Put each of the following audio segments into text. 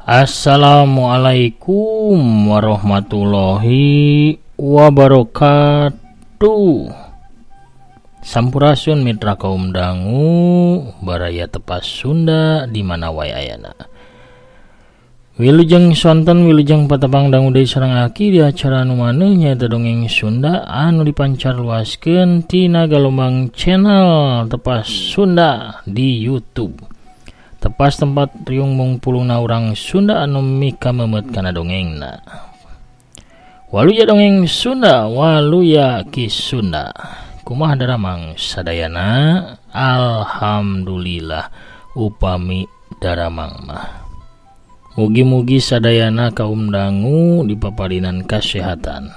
Assalamualaikum warahmatullahi wabarakatuh. Sampurasun mitra kaum dangu baraya tepas Sunda di mana wae ayana. Wilujeng sonten wilujeng patepang dangu deui sareng aki di acara anu maneuh nyaeta dongeng Sunda anu dipancarluaskeun tina Galombang channel Tepas Sunda di YouTube. Tepas tempat riung mungpulungna urang Sunda anu mika memet kana dongengna. Waluya dongeng Sunda, waluya ki Sunda. Kumaha daramang sadayana? Alhamdulillah upami daramang mah. Mugi-mugi sadayana kaum dangu dipaparinan kasehatan.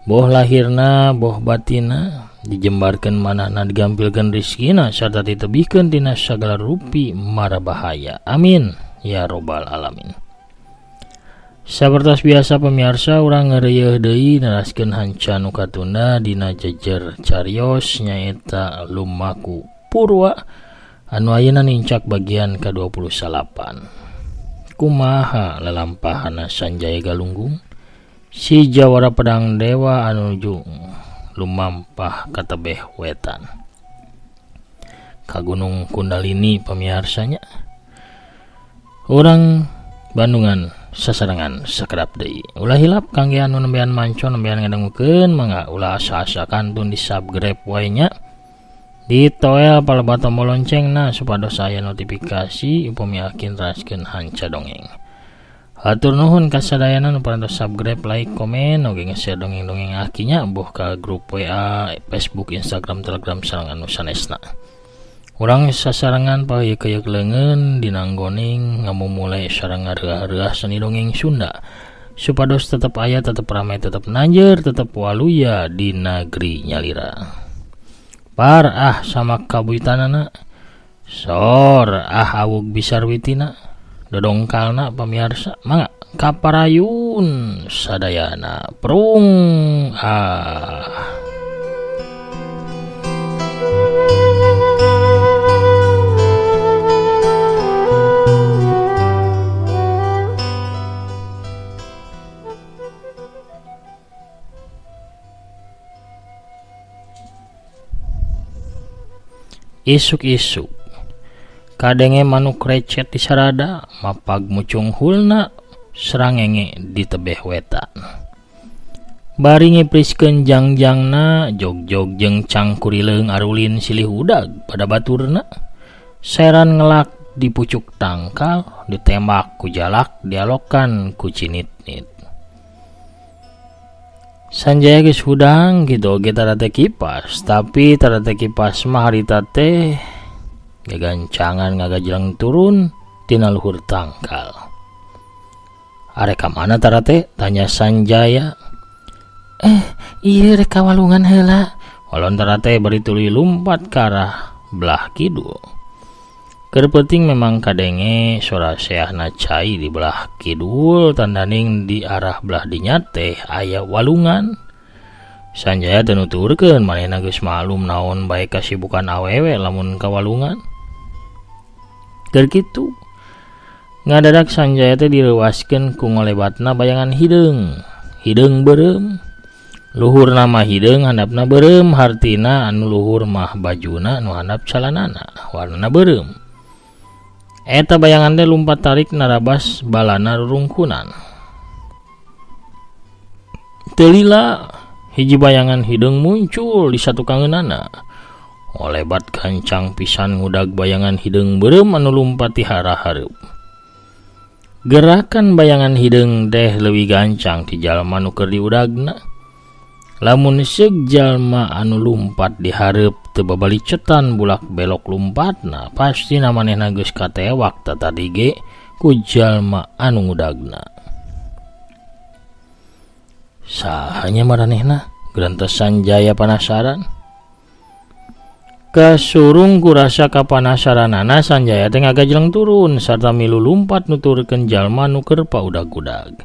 Boh lahirna, boh batina dijembarkeun manahna digampilkeun rezekina sarta ditebihkeun tina sagala rupi mara bahaya. Amin ya robbal alamin. Sapertos biasa pamirsa urang ngareuyeun deui naraskeun hanca nu katunda dina jejer carios nyaeta lumaku purwa anu ayeuna nincak bagian ke-28. Kumaha lalampahana Sanjaya Galunggung si Jawara Pedang Dewa anu lumampah ka tebeh wetan ka Gunung Kundalini pamiarsanya. Urang Bandungan sasarengan sakedap deui. Ulah hilap kangge anu nembean manco nembean ngadangukeun mangga ulah asa-asa kantun di subscribe wae nya. Ditoel palebet tombol loncengna supados aya notifikasi upami akin raskeun hanca dongeng. Hatur nuhun kasadayana nu parantos subscribe, like, komen, oge nge-share dongeng-dongeng akinya boh ka grup WA, Facebook, Instagram, Telegram sareng anu sanesna. Urang sasarengan paheuk-heuk leungeun dina nggoning ngamumule sareng ngareah-reah seni dongeng Sunda supados tetep aya, tetep rame, tetep nanjeur, tetep waluya di negeri nyalira. Par sama kabuitanana sor awug bisarwitina dodongkalna pamirsa mangga kaparayun sadayana prung isuk-isuk kadenge manuk recet di sarada mapag mucung hulna serangenge di tebeh wetan. Bari ngepriskeun jangjangna jogjog jeung cangkurileung arulin silih udag pada baturna. Seran ngelak di pucuk tangkal ditembak ku jalak dialokan ku cinit-nit. Sanjaya geus hudang kitu oge tara teh kipas, tapi tara teh kipas mah harita teh gagancangan ngagajlang turun tina luhur tangkal. Are ka mana tara teh? Tanya Sanjaya. Ieu rek kawalungan heula. Walon tara teh bari tuluy lumpat ka arah belah kidul. Keur peuting memang kadenge sora seahna cai di belah kidul tandaning di arah belah dinya teh aya walungan. Sanjaya teu nuturkeun manehna geus malum naon bae kasibukan awewe lamun ka walungan. Keur kitu ngadadak Sanjaya teh direuwaskeun ku ngolebatna bayangan hideung beureum. Luhurna mah hideung handapna beureum, hartina anu luhur mah bajuna nu handap calanana warnana beureum. Eta bayangan teh lumpat tarik narabas balana rurungkunan. Teu lila hiji bayangan hideung muncul di satu kangeunana. Olebat gancang pisan ngudag bayangan hideung beureum anu lumpat ti hara-hareup. Gerakan bayangan hideung teh leuwih gancang ti jalma nu keur diudagna. Lamun segjallma anu lumpat dihareup teu babalicetan bulak belok lumpatna, pasti manehna geus katewak tadi ge ku jalma anu ngudagna. Sahanya maranehna gerantos Sanjaya panasaran. Kasurung ku rasa kapanasaranana Sanjaya teh ngagajleng turun sarta milu lumpat nuturkeun jalma nu keur paudag-udag.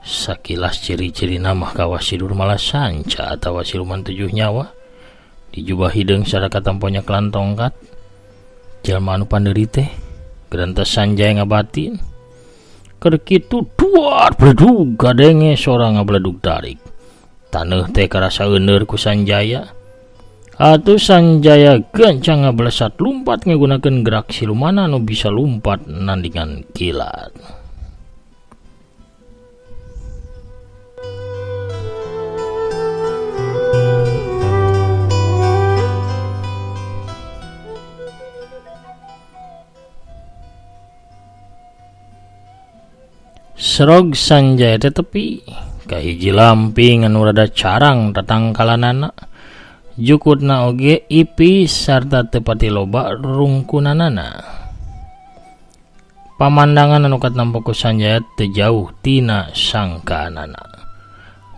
Sakilas ciri-ciri nama kawas si Durmala Sanca atawa siluman 7 nyawa dijubah hideung sareng katamponya kelan tongkat. Jalma anu pandeuri teh gerantos Sanjaya ngabatin. Keur kitu duar bledug gadenge sorang ngabledug tarik. Taneuh teh karasa euneur ku Sanjaya. Atuh Sanjaya gancang ngablesat lumpat ngagunakeun gerak siluman anu bisa lumpat nandingan kilat. Serog Sanjaya teh tepi ka hiji lamping anu rada carang tatangkalanana. Jukutna oge ipis sarta teu pati loba rungkunanana. Pamandangan anu katampo ku Sanjaya teu jauh tina sangkaanana.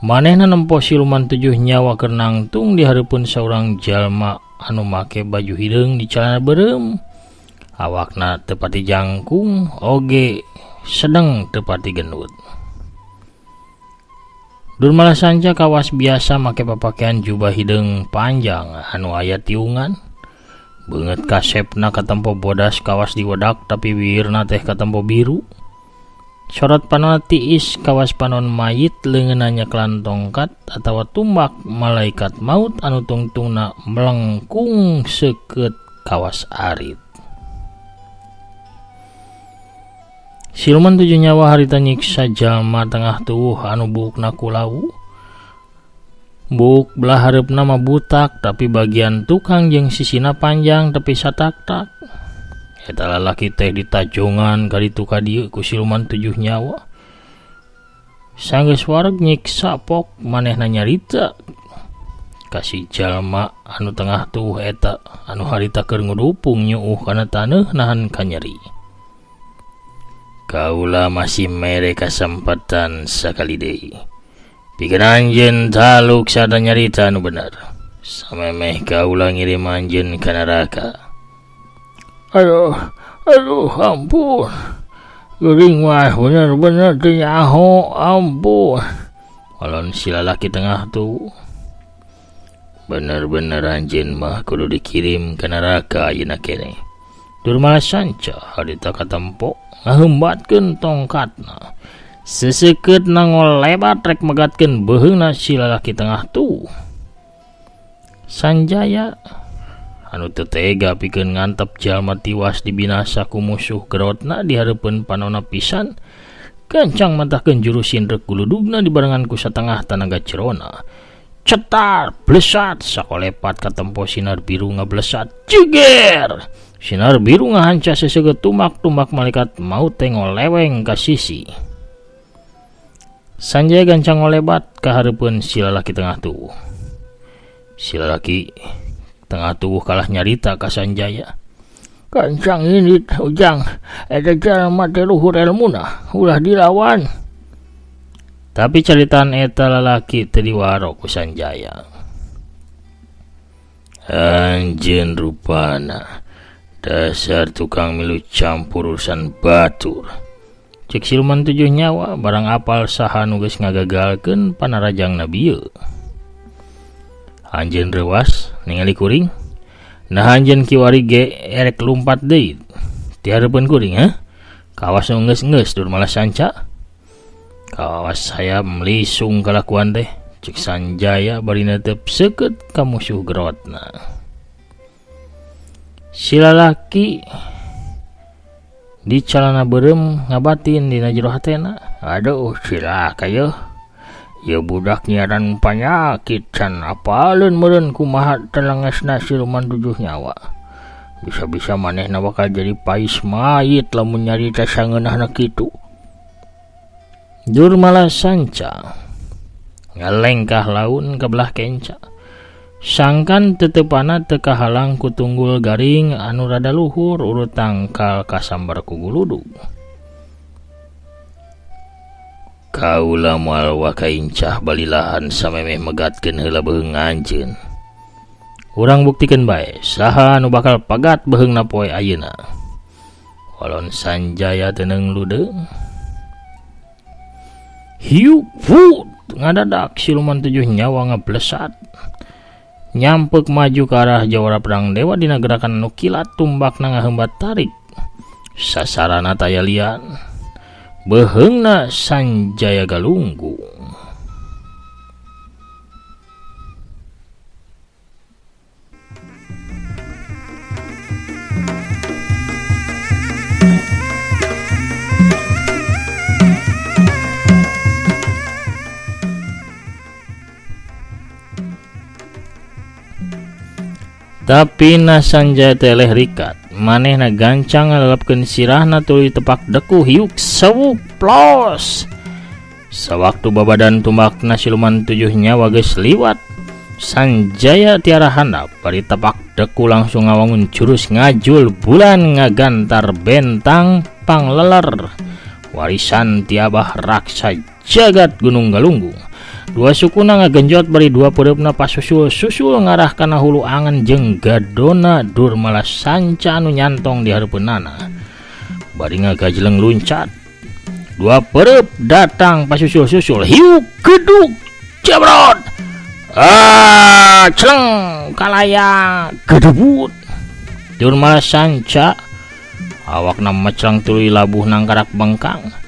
Manehna nempo siluman 7 nyawa keur nangtung di hareupeun saurang jalma anu make baju hideung di calana beureum. Awakna teu pati jangkung oge sedang tepati genut. Durmala Sanca kawas biasa make papakean jubah hideung panjang anu aya tiungan. Beungeut kasepna katempo bodas kawas diwedak tapi wiirna teh katempo biru. Sorot panonna tiis kawas panon mayit leungeunna kelan tongkat atawa tumbak malaikat maut anu tungtungna melengkung seukeut kawas arit. Siluman 7 nyawa harita nyiksa jalma tengah tuwuh anu buukna kulau. Buuk belah hareupna mah butak tapi bagian tukang jeung sisina panjang tapi satak-tak. Eta lalaki teh ditajongan ka ditu ka dieu ku siluman 7 nyawa. Sanggeus wareg nyiksa pok manehna nyarita ka si jalma anu tengah tuwuh eta anu harita keur ngudupung nyuuh kana taneuh nahan ka nyeri. Kaula masih mere kasempatan sakali deui. Pikeun anjeun taluk sada nyarita anu bener. Samemeh kaula ngirim anjeun ka neraka. Aduh, ampun. Geuring mah bener-bener teu nyaho, ampun. Walon si lalaki tengah tu. Bener-bener anjeun mah kudu dikirim ka neraka ayeuna keneh. Durmala Sanca harita katempo ngahembatkeun tongkatna. Seseukeut nangolebat rek megatkeun beuheungna si lalaki tengah tu. Sanjaya anu teu tega pikeun ngantep jalma tiwas dibinasa ku musuh gerotna di hareupeun panonna pisan, gancang mantahkeun jurus sindrek guludugna dibarengan ku satengah tanaga cerona. Cetar, blesat, sakolepat katempo sinar biru ngablesat, jeger. Sinar biru ngahanca seseukeut tumbak malaikat maut teh ngoleweng ka sisi. Sanjaya gancang ngolebat ka hareupeun si lalaki tengah tuwuh. Si lalaki tengah tuwuh kalah nyarita ka Sanjaya. Gancang ini ujang, eta jalma teh luhur elmuna, ulah dilawan. Tapi caritaan eta lalaki teu diwaro ku Sanjaya. Anjeun rupana dasar tukang milu campur urusan batur. Cek siluman 7 nyawa barang apal saha nu geus ngagagalkeun panarajangna bieu. Anjeun reuas ningali kuring. Nah anjeun kiwari ge erek lumpat deui. Ti hareupeun kuring Kawas nu geus-geus Durmala Sanca. Kawas saya melisung kalakuan teh. Cek Sanjaya bari netep seukeut ka musuh gerotna. Si lalaki di calana beureum ngabatin dina jero hatena, aduh cilaka yeuh. Ya budak nyaran panyakit can apaleun meureun kumaha telengesna siluman 7 nyawa. Bisa-bisa manehna bakal jadi pais mayit lamun nyarita sangeunahna kitu. Durmala Sanca ngalengkah laun ke belah kenca. Sangkan tetepana teu kahalang ku tunggul garing anu rada luhur urut tangkal kasambar ku guludug. Kaula moal wakaincah balilahan samemeh megatkeun heula beheung anjeun. Urang buktikeun bae saha anu bakal pagat beheungna poe ayeuna. Walon Sanjaya teuneng ludeung. Hiuk wut ngadadak siluman 7 nyawa ngablesat. Nyampek maju ke arah jawara pedang dewa dina gerakan anu kilat tumbakna ngaheumbat tarik. Sasarana taya lian. Beheungna Sanjaya galunggung. Tapi na Sanjaya teleh rikat, manehna gancang ngalepkeun sirahna tuluy tepak deku hiuk sewuk plos. Sawaktu babadan tumbakna siluman 7 nyawa geus liwat, Sanjaya tiara handap bari tepak deku langsung ngawangun jurus ngajul bulan ngagantar bentang pangleler warisan ti Abah Raksa jagat Gunung Galunggung. Dua sukuna ngagenjot bari dua pereupna pasusul-susul ngarah kana hulu angan jeung gadona Durmala Sanca anu nyantong di hareupeunana. Bari ngagajleng luncat. Dua pereup datang pasusul-susul hiuk gedug jabrot. Celeng kalaya gedebut. Durmala Sanca awakna meclang tuluy labuh nang karak bengkang.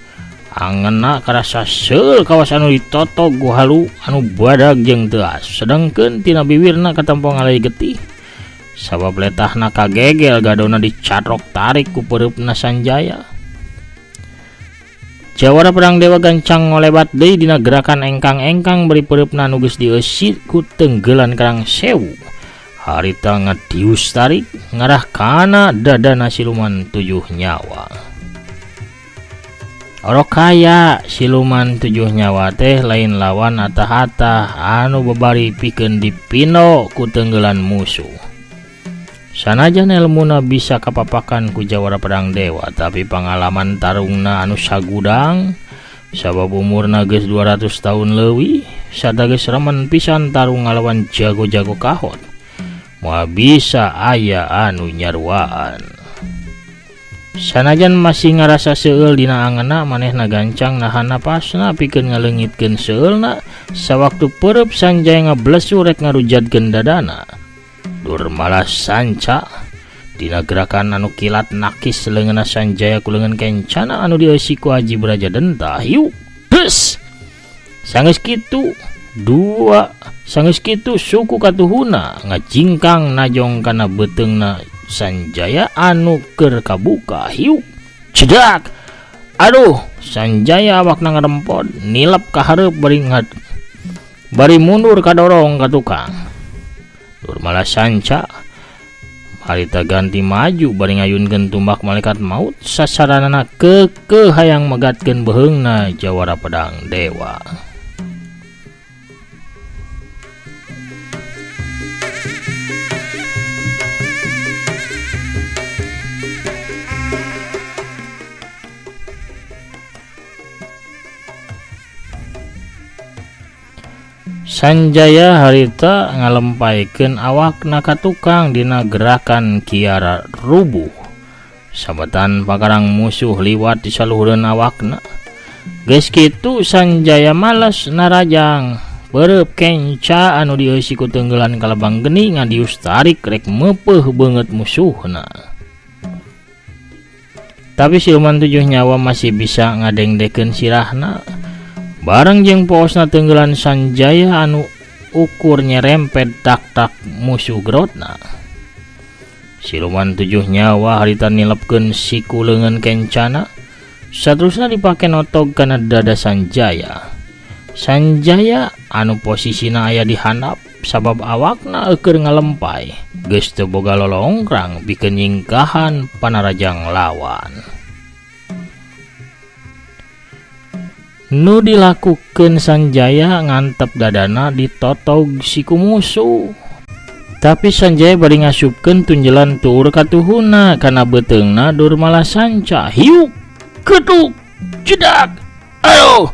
Angeuna karasa seul kawas anu ditotog ku halu anu badag jeung teuas, sedengkeun tina bibirna katempo ngalai getih. Sabab letahna kagegel gadona dicatrok tarik ku pereupna Sanjaya. Jawara pedang dewa gancang ngolebat deui dina gerakan engkang-engkang bari pereupna anu geus dieusit ku tenggelan Karang Sewu. Harita ngadius tarik ngarah kana dadana siluman 7 nyawa. Orokaya siluman 7 nyawa teh lain lawan atah-atah anu babari pikeun dipino ku tenggelan musuh. Sanajan elmuna bisa kapapakan ku jawara pedang dewa, tapi pangalaman tarungna anu sagudang sabab umurna geus 200 tahun leuwih, sada geus remen pisan tarung ngalawan jago-jago kahot. Moal bisa aya anu nyaruaan. Sanajan masih ngarasa seul dina angeuna, manehna gancang nahan napasna pikeun ngaleungitkeun seulna sawaktu pereup Sanjaya ngablesu rek ngarujadkeun dadana. Durmala Sanca dina gerakan anu kilat nakis leungeunna Sanjaya ku leungeun kencana anu dieusi ku Aji Brajadenta. Hiuk des. Sanggeus kitu suku katuhuna ngajingkang najong kana beteungna Sanjaya anu keur kabuka. Hiuk cedak. Aduh, Sanjaya awakna ngarempod nilep ka hareup bari mundur kadorong ka tukang. Durmala Sanca harita ganti maju bari ngayunkeun tumbak malaikat maut sasaranana keukeuh hayang megatkeun beheungna jawara pedang dewa. Sanjaya harita ngalempaikeun awakna ka tukang dina gerakan kiara rubuh. Sabetan pakarang musuh liwat di saluhureun awakna. Geus kitu Sanjaya males narajang pereup kenca anu dieusi ku tenggelan kalabang geni ngadius tarik rek meupeuh beungeut musuhna. Tapi siluman 7 nyawa masih bisa ngadengdekeun sirahna. Bareng jeung poosna tenggelan Sanjaya anu ukur nyerempet tak-tak musuh gerotna. Siluman 7 nyawa harita nilepkeun siku leungeun kencana, saterusna dipake notog kana dada Sanjaya. Sanjaya anu posisina aya di handap sabab awakna eukeur ngalempai, geus teu boga lolongkrang pikeun nyingkahan panarajang lawan. Nu dilakukan Sanjaya ngantep dadana ditotog si kumusuh. Tapi Sanjaya bari ngasupkeun tunjelan tur katuhuna kana beteungna Durmala Sanca. Hiuk, ketuk, cedak, ayo,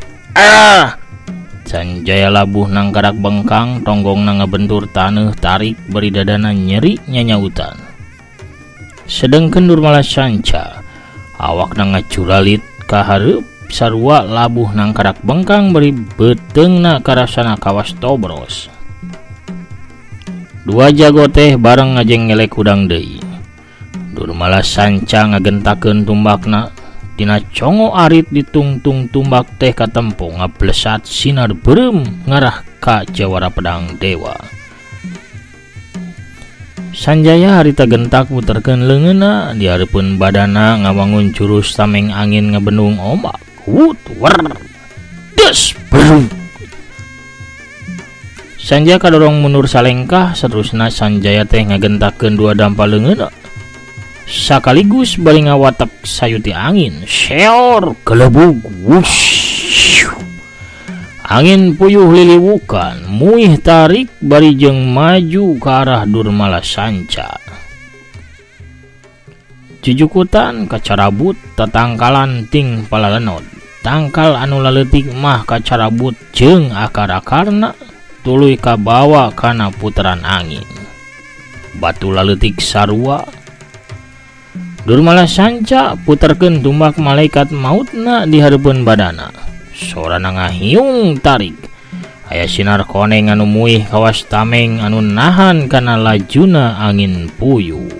Sanjaya labuh nang karak bengkang, tonggongna ngabentur taneuh tarik bari dadana nyeri nyanyautan. Sedengkeun Durmala Sanca awakna ngacuralit ka hareup sarua labuh nang karak bengkang bari beteungna karasana kawas tobros. Dua jago teh bareng ngajeng ngelek hudang deui. Durmala Sanca ngagentakeun tumbakna, tina congo arit ditungtung tumbak teh katempo ngablesat sinar beureum ngarah ka jawara pedang dewa. Sanjaya harita gentak puterkeun leungeunna, di hareupeun badana ngawangun jurus tameng angin ngabendung ombak. Wut wer des brum. Sanjaya kadorong mundur salengkah, saterusna Sanjaya teh ngagentakeun dua dampal leungeunna. Sakaligus bari ngawatek sayuti angin. Seor gelebug wush. Angin puyuh liliwukan, muih tarik bari jeung maju ke arah Durmala Sanca. Jujukutan kacarabut tatangkalan ting palalenod. Tangkal anu laleutik mah kacarabut jeung akar-akarna tuluy kabawa kana puteran angin. Batu laleutik sarua. Durmala Sanca puterkeun tumbak malaikat mautna di hareupeun badana. Sorana ngahiung tarik. Aya sinar koneng anu muih kawas tameng anu nahan kana lajuna angin puyuh.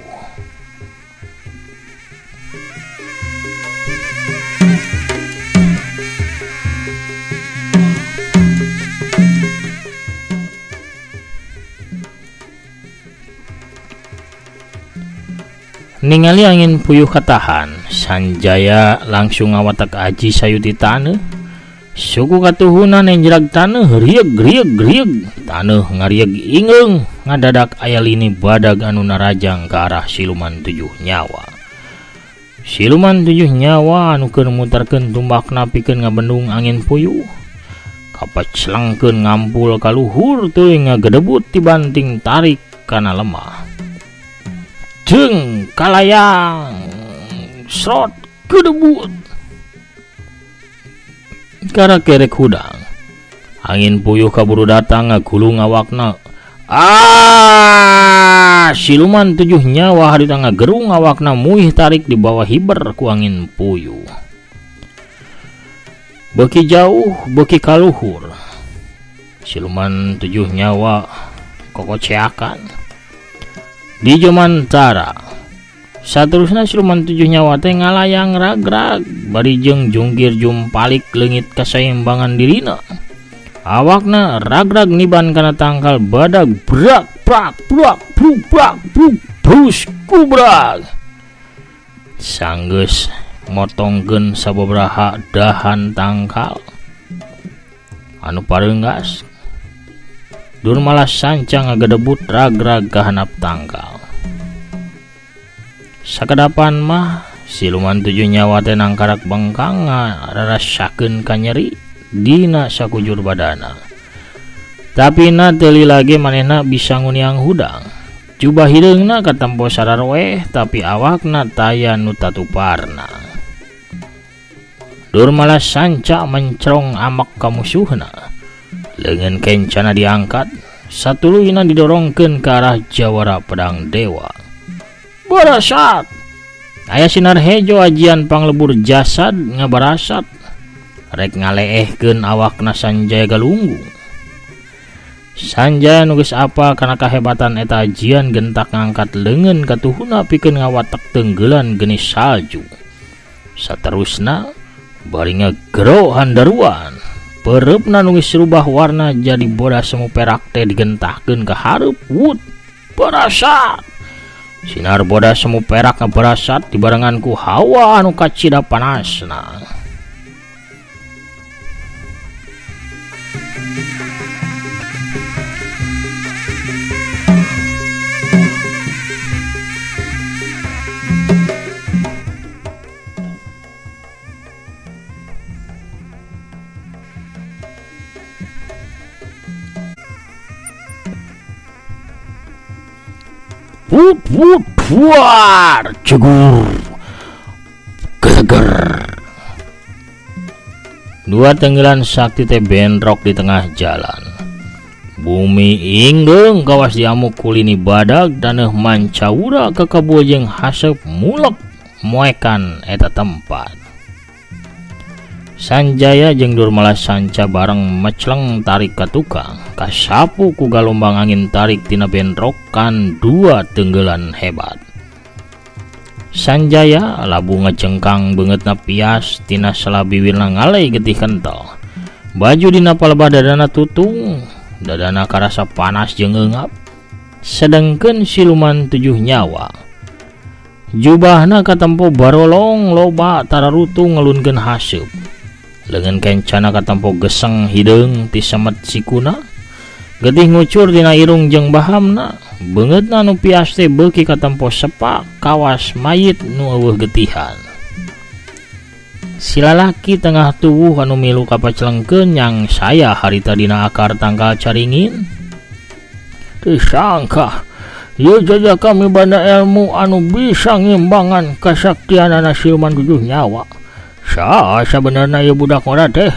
Ningali angin puyuh katahan, Sanjaya langsung ngawatek aji sayuti taneuh. Suku katuhuna nenjrag taneuh rieg. Taneuh ngarieg ingeung, ngadadak aya lini badag anu narajang ke arah siluman 7 nyawa. Siluman 7 nyawa anu keur muterkeun tumbakna pikeun ngabendung angin puyuh. Kapaclengkeun ngampul ka luhur tuluy ngagedebut tibanting tarik kana lemah. Jeung kalayang srot gedebut kara kerek hudang. Angin puyuh kaburu datang ngagulung awakna. Siluman 7 nyawa harita ngagerung awakna muih tarik di bawah hiber ku angin puyuh. Beuki jauh, beuki kaluhur. Siluman 7 nyawa kokoceakan. Di Jomantara saterusna siluman 7 nyawa teh ngalayang ragrag bari jeung jungkir jumpalik leungit kasaimbangan dirina. Awakna ragrag niban kana tangkal badag brak prak plak pluk plak pluk brus kubrag. Sanggeus motongkeun sababaraha dahan tangkal anu pareunggas, Durmala Sanca ngagedebut ragrag ka handap tangkal. Sakadapan mah siluman 7 nyawa teh nang karak bengkang ngarasakeun ka nyeri dina sakujur badana. Tapi na teuli lagi manehna bisa nguniang hudang. Jubah hideungna katempo sararweh tapi awakna taya nu tatuparna. Durmala Sanca mencrong amak ka musuhna. Leungeun kencana diangkat, satuluyna didorongkeun ke arah jawara pedang dewa. Barasat. Aya sinar hejo ajian panglebur jasad ngabarasat. Rek ngaleehkeun awakna Sanjaya galunggung. Sanjaya nu geus apa kana kahebatan eta ajian gentak ngangkat leungeun katuhuna pikeun ngawatek tenggeulan genis salju. Saterusna bari ngegero handaruan. Pereupna nu geus rubah warna jadi bodas semu perak teh digentahkeun ka hareup wut barasat. Sinar bodas semu perak ngabarasat dibarengan ku hawa anu kacida panasna. Wut wut war, cegur, geger. Dua tenggelan sakti teh bentrok di tengah jalan. Bumi inggeng kawas diamuk kulini badag daneuh mancawura ke kabojeng haseup mulek moekan eta tempat. Sanjaya jeung Durmala Sanca bareng mecleng tarik ka tukang, kasapu ku galombang angin tarik tina bentrokan dua tenggelan hebat. Sanjaya labu ngecengkang beungeutna pias tina salabiwirna ngalay getih kentel. Baju dina palebah dadana tutung, dadana karasa panas jeung eungap. Sedengkeun siluman 7 nyawa jubahna katempo barolong loba tararutung ngelunkeun haseup. Leungeun kencana katempo geseng hideung ti semet sikuna, getih ngucur dina irung jeung bahamna. Beungeutna nu pias teh beuki katempo sepak kawas mayit nu eueuh getihan. Si lalaki tengah tubuh anu milu kapaclengkeun yang saya harita dina akar tangkal caringin. Disangka ieu jaja kami banda ilmu anu bisa ngimbangan kasaktianana siluman 7 nyawa. Saha sabenerna ieu budak ngora teh?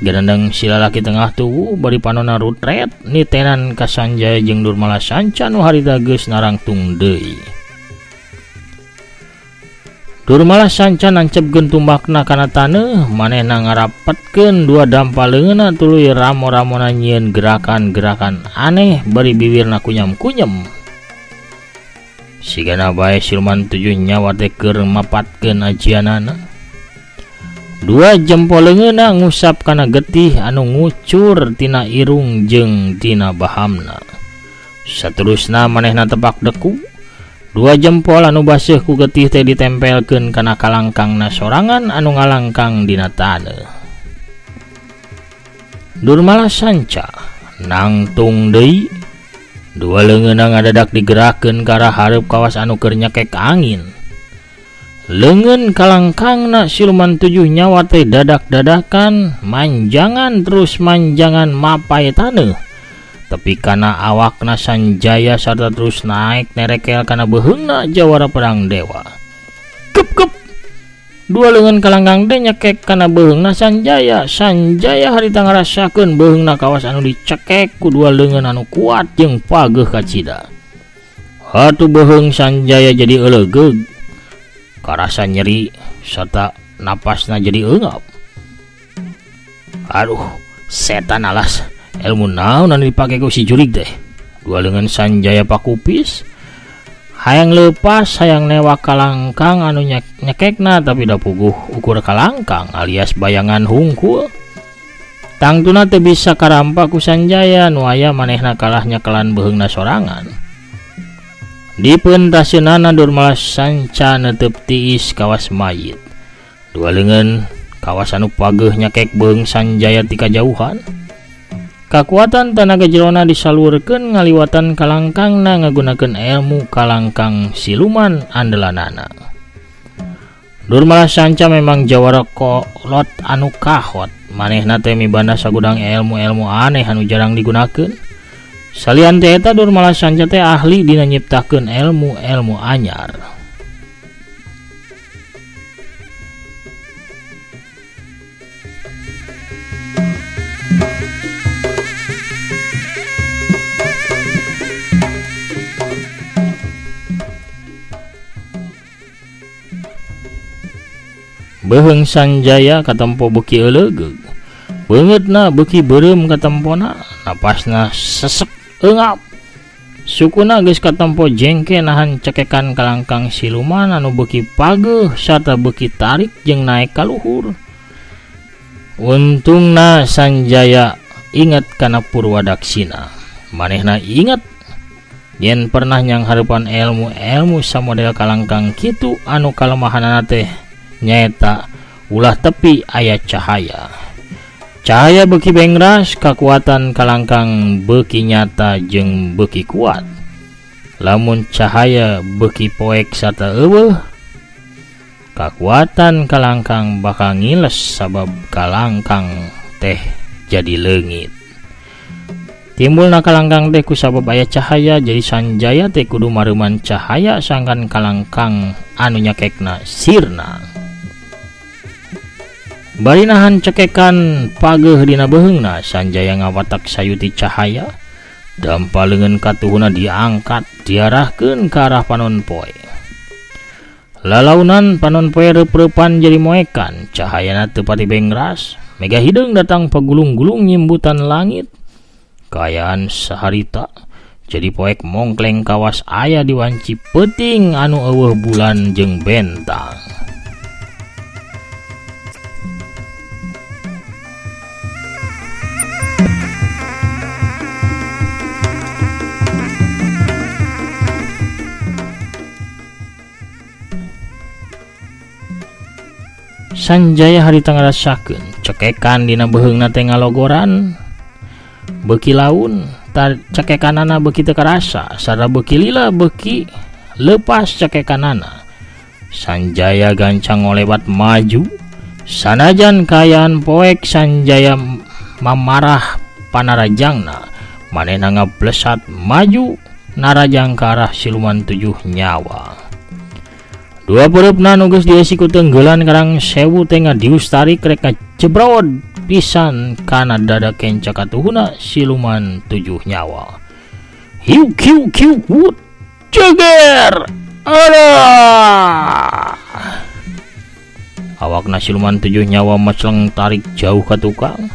Gerendeng si lalaki tengah tubuh bari panonna rutret nitenan ka Sanjaya jeung Durmala Sanca nu harita geus narangtung deui. Durmala Sanca nancepkeun tumbakna kana taneuh, manehna ngarapetkeun dua dampaleunna tuluy ramo-ramona nyieun gerakan-gerakan aneh bari bibirna kunyem-kunyem. Sigana bae siluman 7 nyawa teh keur mapatkeun ajianana. Dua jempol leungeunna ngusap kana getih anu ngucur tina irung jeung tina bahamna. Saterusna manehna tepak deku. Dua jempol anu baseuh ku getih teh ditempelkeun kana kalangkangna sorangan anu ngalangkang dina taneuh. Durmala Sanca nangtung deui. Dua leungeunna ngadadak digerakkeun ka arah hareup kawas anu keur nyekek angin. Leungeun kalangkangna siluman 7 nyawa teh dadak-dadakan manjangan terus manjangan mapai taneuh. Tapi kana awakna Sanjaya sarta terus naik nerekel kana beheungna jawara perang dewa. Kep. Dua leungeun kalangkang teh nyekek kana beheungna Sanjaya. Sanjaya harita ngarasakeun beheungna kawas anu dicekek ku dua leungeun anu kuat jeung pageuh kacida. Hatu beheung Sanjaya jadi euleugeg. Karasa nyeri serta napasna jadi eungap. Aduh, setan alas, ilmu naon anu dipake ku si jurig teh. Dua leungeun Sanjaya pakupis, hayang leupas hayang newak kalangkang anu nyekekna tapi da puguh ukur kalangkang alias bayangan hungkul. Tangtuna teu bisa karampa ku Sanjaya nu aya manehna kalah nyekelan beheungna sorangan. Di peuntasieunana Durmala Sanca netep tiis kawas mayit. Dua leungeun kawas anu pageuh nyakek beung Sanjaya ti kajauhan. Kakuatan tanaga jerona disalurkeun ngaliwatan kalangkangna ngagunakeun ilmu kalangkang siluman andelanana. Durmala Sanca memang jawara kolot anu kahot. Manehna teh mibanda sagudang ilmu-ilmu aneh anu jarang digunakeun. Salian teh eta Durmala Sanca teh ahli dina nyiptakeun ilmu-ilmu anyar. Beheung Sanjaya katempo beuki euleugeg. Beungeutna beuki beureum katempona, napasna sesek eungap. Sukuna geus katempo jengke nahan cekekan kalangkang siluman anu beuki pageuh sarta beuki tarik jeung naek ka luhur. Untungna Sanjaya inget kana Purwadaksina. Manehna inget yen pernah nyang hareupan ilmu-ilmu samodel kalangkang kitu anu kalemahanna teh nyaeta ulah tepi aya cahaya. Cahaya beuki bengras, kakuatan kalangkang beuki nyata jeung beuki kuat. Lamun cahaya beuki poek sarta eueuh, kakuatan kalangkang bakal ngiles sabab kalangkang teh jadi leungit. Timbul na kalangkang teh ku sabab aya cahaya, jadi Sanjaya teh kudu mareuman cahaya sangkan kalangkang anu nyakekna sirna. Bari nahan cekekan pageuh dina beheungna, Sanjaya ngawatak sayuti cahaya, dampalengan katuhuna diangkat diarahkeun ka arah Panonpoe. Lalaunan Panonpoe reup-reupan jadi moekan, cahayana teu pati bengras, mega hideung datang pagulung-gulung nyimbutan langit. Kaayaan saharita jadi poek mongkleng kawas aya di wanci peuting anu eueuh bulan jeung bentang. Sanjaya harita ngarasakeun cekekan dina beheungna teh ngalogoran, beuki laun cekekanana beuki teu karasa, sarta beuki lila beuki leupas cekekanana. Sanjaya gancang ngolebat maju, sanajan kaayaan poek Sanjaya mamarah panarajangna, manehna ngablesat maju narajang ka arah siluman 7 nyawa. Dua pereupna nu geus dieusi ku teunggelan karang sewu teh ngadius tarik rek ngajebrawod pisan kana dada kenca katuhuna siluman 7 nyawa. Hiu kiu kiu wut ceger. Alah. Awakna siluman 7 nyawa macleng tarik jauh ka tukang.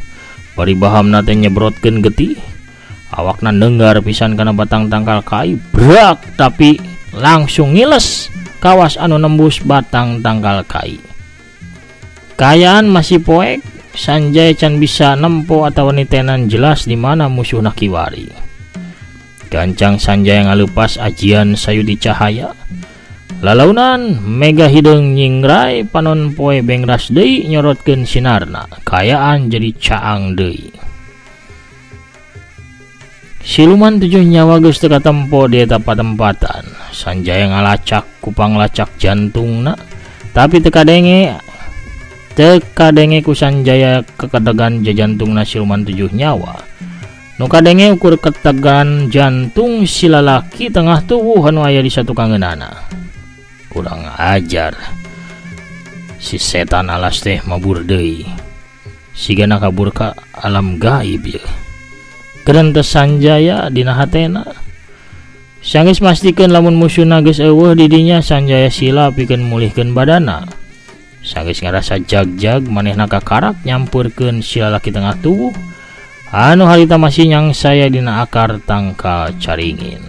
Bari bahamna teh nyebrotkeun getih. Awakna neunggar pisan kana batang tangkal kai brak, tapi langsung ngiles kawas anu nembus batang tangkal kai. Kaayaan masih poek, Sanjaya can bisa nempo atau nitenan jelas di mana musuhna kiwari. Gancang Sanjaya ngalupas ajian sayudi cahaya. Lalaunan mega hideung nyingrai Panonpoe bengras deui nyorotkeun sinarna. Kaayaan jadi caang deui. Siluman 7 nyawa geus teu katempo di eta patempatan. Sanjaya ngalacak kupang lacak jantungna, tapi teu kadenge ku Sanjaya kekedegan jantungna siluman 7 nyawa. Nu kadenge ukur ketegan jantung si lalaki tengah tubuh anu aya di satu kangeunana. Kurang ajar. Si setan alas teh mabur deui. Sigana kabur ka alam gaib ye. Kerentes Sanjaya dina hatena. Sanggeus mastikeun lamun musuhna geus eueuh di dinya, Sanjaya sila pikeun mulihkeun badana. Sanggeus ngarasa jag-jag manehna kakarak nyampurkeun si lalaki tengah tubuh anu harita masih nyangsaya dina akar tangkal caringin.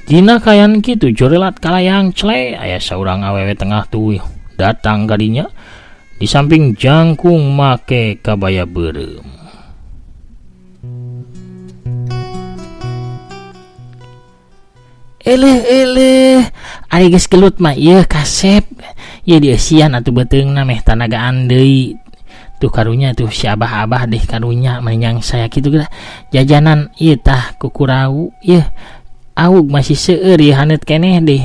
Dina kayan kitu jorelat kalayang cle aya saurang awewe tengah tubuh datang ka dinya. Di samping jangkung make kabaya beureum. Eleh ari geus gelut mah ieu kasep. Ieu dieusian atuh beuteungna meh tanagaan deui. Tuh karunya tuh si abah-abah deh karunya menyang saya kitu geura jajanan ieu tah kukurau. Ieu awug masih seueur ieu haneut keneh deh.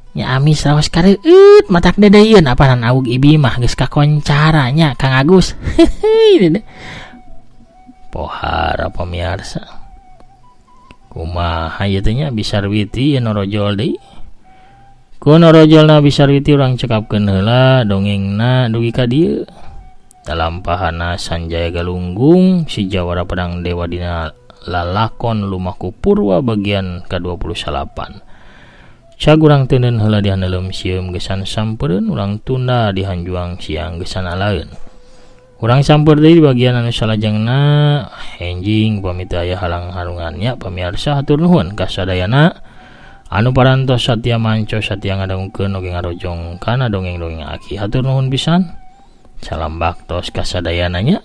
Nya amis raos kareueut matak dedeyeun apanan awug ibi mah geus kakoncara nya Kang Agus. Pohara pamirsa. Kumaha ieu teh nya Bisarwiti yen norojol deui. Ku norojolna Bisarwiti urang cekapkeun heula dongengna dugi ka dieu. Dalampahana Sanjaya galunggung si Jawara Pedang Dewa dina lalakon Lumaku Purwa bagian ke-28. Cag urang teuneun heula di handeuleum sieum gesan sampeureun, urang tunda di hanjuang siang gesan alaeun. Urang sampeur deui di bagian anu salajengna, enjing pamit aya halang harungannya pamirsa hatur nuhun kasadayana anu parantos satya manco satya ngadangkeun oge ngarojong kana dongeng-dongeng aki. Hatur nuhun pisan. Salam baktos kasadayananya.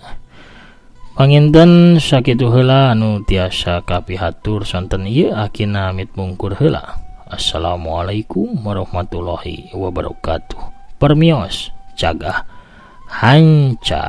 Panginten sakitu heula anu tiasa kapihatur sonten ieu akina amit mungkur heula. Assalamualaikum warahmatullahi wabarakatuh. Permios cagah hanca.